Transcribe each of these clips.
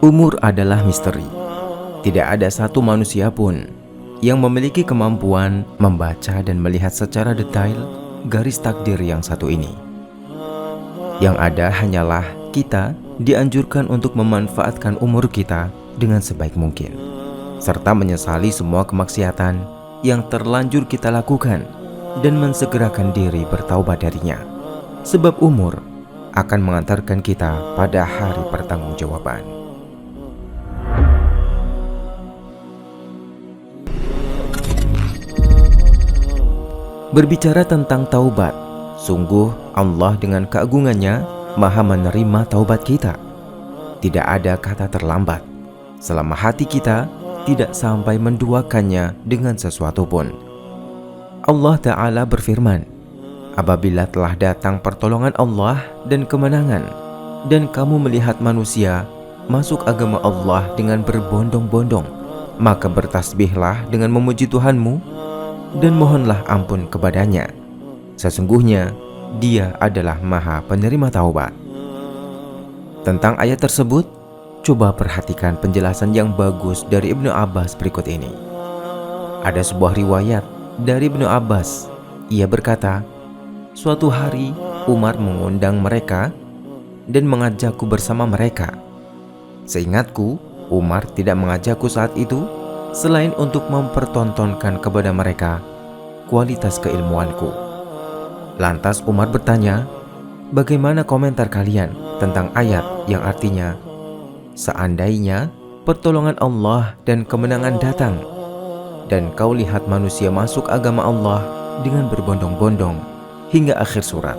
Umur adalah misteri. Tidak ada satu manusia pun yang memiliki kemampuan membaca dan melihat secara detail garis takdir yang satu ini. Yang ada hanyalah kita dianjurkan untuk memanfaatkan umur kita dengan sebaik mungkin, serta menyesali semua kemaksiatan yang terlanjur kita lakukan dan mensegerakan diri bertaubat darinya. Sebab umur akan mengantarkan kita pada hari pertanggungjawaban. Berbicara tentang taubat, sungguh Allah dengan keagungannya maha menerima taubat kita. Tidak ada kata terlambat selama hati kita tidak sampai menduakannya dengan sesuatu pun. Allah Ta'ala berfirman, apabila telah datang pertolongan Allah dan kemenangan, dan kamu melihat manusia masuk agama Allah dengan berbondong-bondong, maka bertasbihlah dengan memuji Tuhanmu dan mohonlah ampun kepadanya. Sesungguhnya Dia adalah Maha Penerima Taubat. Tentang ayat tersebut, coba perhatikan penjelasan yang bagus dari Ibnu Abbas berikut ini. Ada sebuah riwayat dari Ibnu Abbas. Ia berkata, suatu hari Umar mengundang mereka dan mengajakku bersama mereka. Seingatku, Umar tidak mengajakku saat itu selain untuk mempertontonkan kepada mereka kualitas keilmuanku. Lantas Umar bertanya, bagaimana komentar kalian tentang ayat yang artinya, seandainya pertolongan Allah dan kemenangan datang, dan kau lihat manusia masuk agama Allah dengan berbondong-bondong, hingga akhir surat.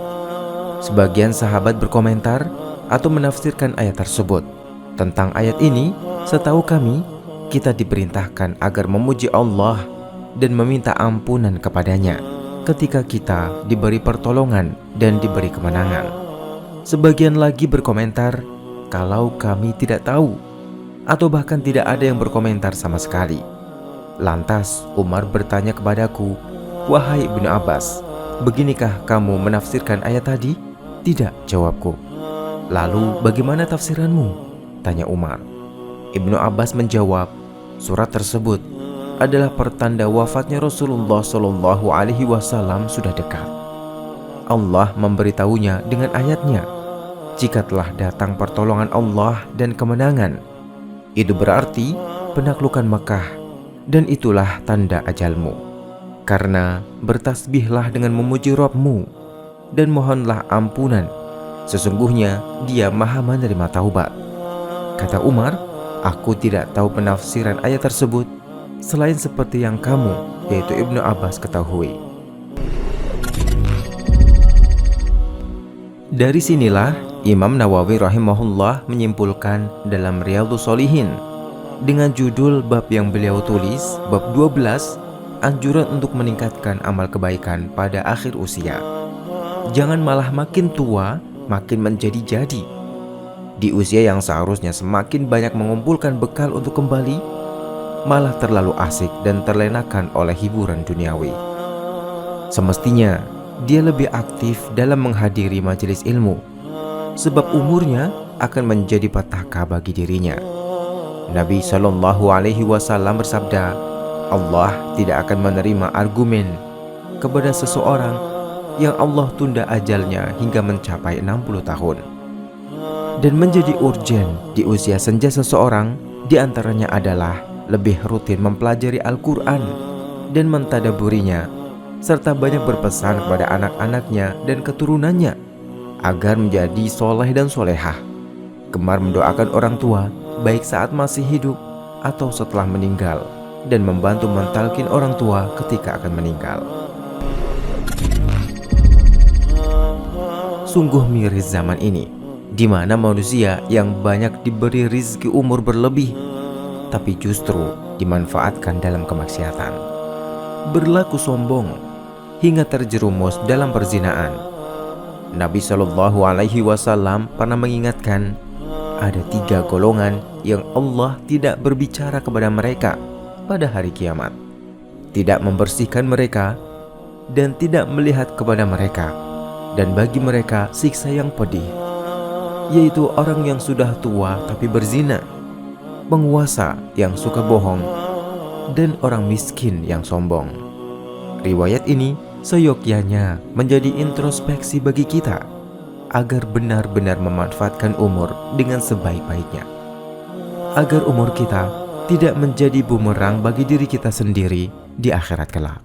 Sebagian sahabat berkomentar atau menafsirkan ayat tersebut. Tentang ayat ini, setahu kami, kita diperintahkan agar memuji Allah dan meminta ampunan kepadanya ketika kita diberi pertolongan dan diberi kemenangan. Sebagian lagi berkomentar, kalau kami tidak tahu, atau bahkan tidak ada yang berkomentar sama sekali. Lantas Umar bertanya kepadaku, wahai Ibnu Abbas, beginikah kamu menafsirkan ayat tadi? Tidak, jawabku. Lalu bagaimana tafsiranmu? Tanya Umar. Ibnu Abbas menjawab, surat tersebut adalah pertanda wafatnya Rasulullah SAW sudah dekat. Allah memberitahunya dengan ayatnya, jika telah datang pertolongan Allah dan kemenangan, itu berarti penaklukan Mekah, dan itulah tanda ajalmu. Karena bertasbihlah dengan memuji Rabbmu dan mohonlah ampunan, sesungguhnya Dia Maha Menerima Taubat. Kata Umar, aku tidak tahu penafsiran ayat tersebut selain seperti yang kamu, yaitu Ibnu Abbas, ketahui. Dari sinilah Imam Nawawi rahimahullah menyimpulkan dalam Riyadhus Shalihin dengan judul bab yang beliau tulis, bab 12, anjuran untuk meningkatkan amal kebaikan pada akhir usia. Jangan malah makin tua makin menjadi-jadi. Di usia yang seharusnya semakin banyak mengumpulkan bekal untuk kembali, malah terlalu asik dan terlenakan oleh hiburan duniawi. Semestinya dia lebih aktif dalam menghadiri majelis ilmu, sebab umurnya akan menjadi petaka bagi dirinya. Nabi SAW bersabda, Allah tidak akan menerima argumen kepada seseorang yang Allah tunda ajalnya hingga mencapai 60 tahun. Dan menjadi urgen di usia senja seseorang diantaranya adalah lebih rutin mempelajari Al-Quran dan mentadaburinya, serta banyak berpesan kepada anak-anaknya dan keturunannya agar menjadi soleh dan solehah, gemar mendoakan orang tua baik saat masih hidup atau setelah meninggal, dan membantu mentalkin orang tua ketika akan meninggal. Sungguh miris zaman ini, di mana manusia yang banyak diberi rizki umur berlebih, tapi justru dimanfaatkan dalam kemaksiatan, berlaku sombong, hingga terjerumus dalam perzinaan. Nabi SAW pernah mengingatkan, ada 3 golongan yang Allah tidak berbicara kepada mereka pada hari kiamat, tidak membersihkan mereka, dan tidak melihat kepada mereka, dan bagi mereka siksa yang pedih, yaitu orang yang sudah tua tapi berzina, penguasa yang suka bohong, dan orang miskin yang sombong. Riwayat ini seyogyanya menjadi introspeksi bagi kita agar benar-benar memanfaatkan umur dengan sebaik-baiknya, agar umur kita tidak menjadi bumerang bagi diri kita sendiri di akhirat kelak.